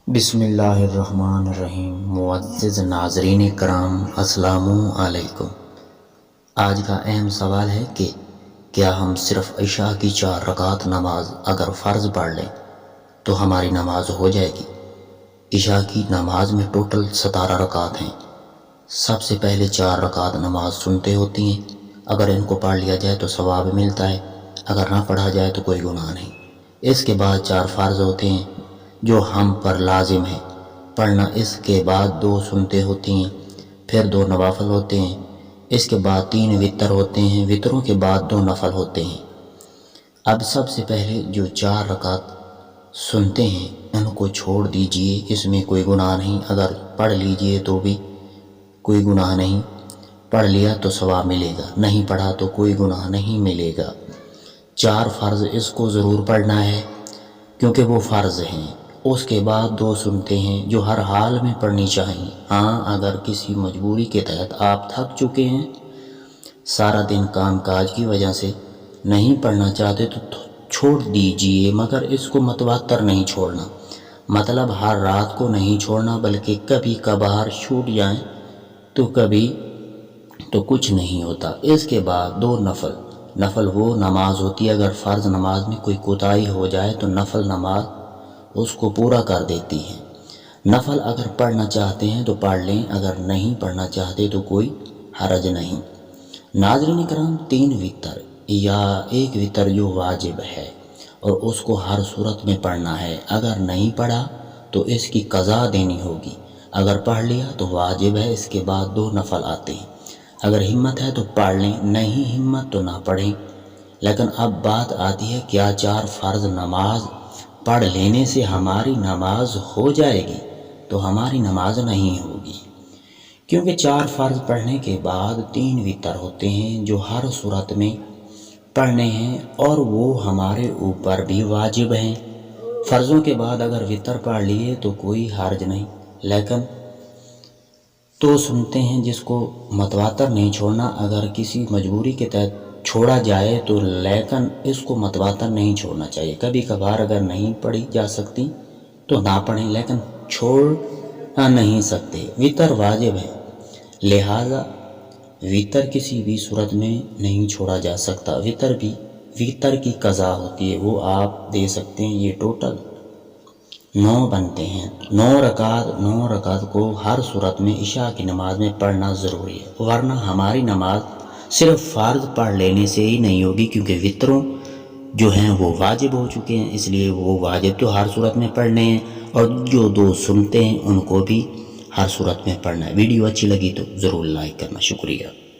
بسم اللہ الرحمن الرحیم۔ معزز ناظرین کرام، السلام علیکم۔ آج کا اہم سوال ہے کہ کیا ہم صرف عشاء کی 4 رکعت نماز اگر فرض پڑھ لیں تو ہماری نماز ہو جائے گی؟ عشاء کی نماز میں ٹوٹل 17 رکعت ہیں۔ سب سے پہلے 4 رکعت نماز سنتے ہوتی ہیں، اگر ان کو پڑھ لیا جائے تو ثواب ملتا ہے، اگر نہ پڑھا جائے تو کوئی گناہ نہیں۔ اس کے بعد 4 فرض ہوتے ہیں جو ہم پر لازم ہے پڑھنا، اس کے بعد 2 سنتے ہوتی ہیں، پھر 2 نوافل ہوتے ہیں، اس کے بعد 3 وتر ہوتے ہیں، وتروں کے بعد 2 نفل ہوتے ہیں۔ اب سب سے پہلے جو 4 رکعت سنتے ہیں ان کو چھوڑ دیجئے، اس میں کوئی گناہ نہیں، اگر پڑھ لیجئے تو بھی کوئی گناہ نہیں، پڑھ لیا تو ثواب ملے گا، نہیں پڑھا تو کوئی گناہ نہیں ملے گا۔ 4 فرض اس کو ضرور پڑھنا ہے کیونکہ وہ فرض ہیں۔ اس کے بعد 2 سنتے ہیں جو ہر حال میں پڑھنی چاہیے۔ ہاں، اگر کسی مجبوری کے تحت آپ تھک چکے ہیں، سارا دن کام کاج کی وجہ سے نہیں پڑھنا چاہتے تو چھوڑ دیجئے، مگر اس کو متواتر نہیں چھوڑنا، مطلب ہر رات کو نہیں چھوڑنا، بلکہ کبھی کبھار چھوٹ جائیں تو کبھی تو کچھ نہیں ہوتا۔ اس کے بعد 2 نفل وہ نماز ہوتی ہے اگر فرض نماز میں کوئی کوتاہی ہو جائے تو نفل نماز اس کو پورا کر دیتی ہے۔ نفل اگر پڑھنا چاہتے ہیں تو پڑھ لیں، اگر نہیں پڑھنا چاہتے تو کوئی حرج نہیں۔ ناظرین کرام، 3 وتر یا 1 وتر جو واجب ہے اور اس کو ہر صورت میں پڑھنا ہے، اگر نہیں پڑھا تو اس کی قضا دینی ہوگی، اگر پڑھ لیا تو واجب ہے، اس کے بعد 2 نفل آتے ہیں۔ اگر ہمت ہے تو پڑھ لیں، نہیں ہمت تو نہ پڑھیں۔ لیکن اب بات آتی ہے کیا 4 فرض نماز پڑھ لینے سے ہماری نماز ہو جائے گی؟ تو ہماری نماز نہیں ہوگی، کیونکہ 4 فرض پڑھنے کے بعد 3 وتر ہوتے ہیں جو ہر صورت میں پڑھنے ہیں اور وہ ہمارے اوپر بھی واجب ہیں۔ فرضوں کے بعد اگر وتر پڑھ لیے تو کوئی حرج نہیں، لیکن تو سنتے ہیں جس کو متواتر نہیں چھوڑنا، اگر کسی مجبوری کے تحت چھوڑا جائے تو، لیکن اس کو متواتر نہیں چھوڑنا چاہیے۔ کبھی کبھار اگر نہیں پڑھی جا سکتی تو نہ پڑھیں، لیکن چھوڑ نہیں سکتے۔ وتر واجب ہے، لہذا وتر کسی بھی صورت میں نہیں چھوڑا جا سکتا۔ وتر کی قضا ہوتی ہے، وہ آپ دے سکتے ہیں۔ یہ ٹوٹل 9 بنتے ہیں۔ 9 رکعت کو ہر صورت میں عشاء کی نماز میں پڑھنا ضروری ہے، ورنہ ہماری نماز صرف فرض پڑھ لینے سے ہی نہیں ہوگی، کیونکہ وتروں جو ہیں وہ واجب ہو چکے ہیں، اس لیے وہ واجب تو ہر صورت میں پڑھنے ہیں، اور جو 2 سنتے ہیں ان کو بھی ہر صورت میں پڑھنا ہے۔ ویڈیو اچھی لگی تو ضرور لائک کرنا، شکریہ۔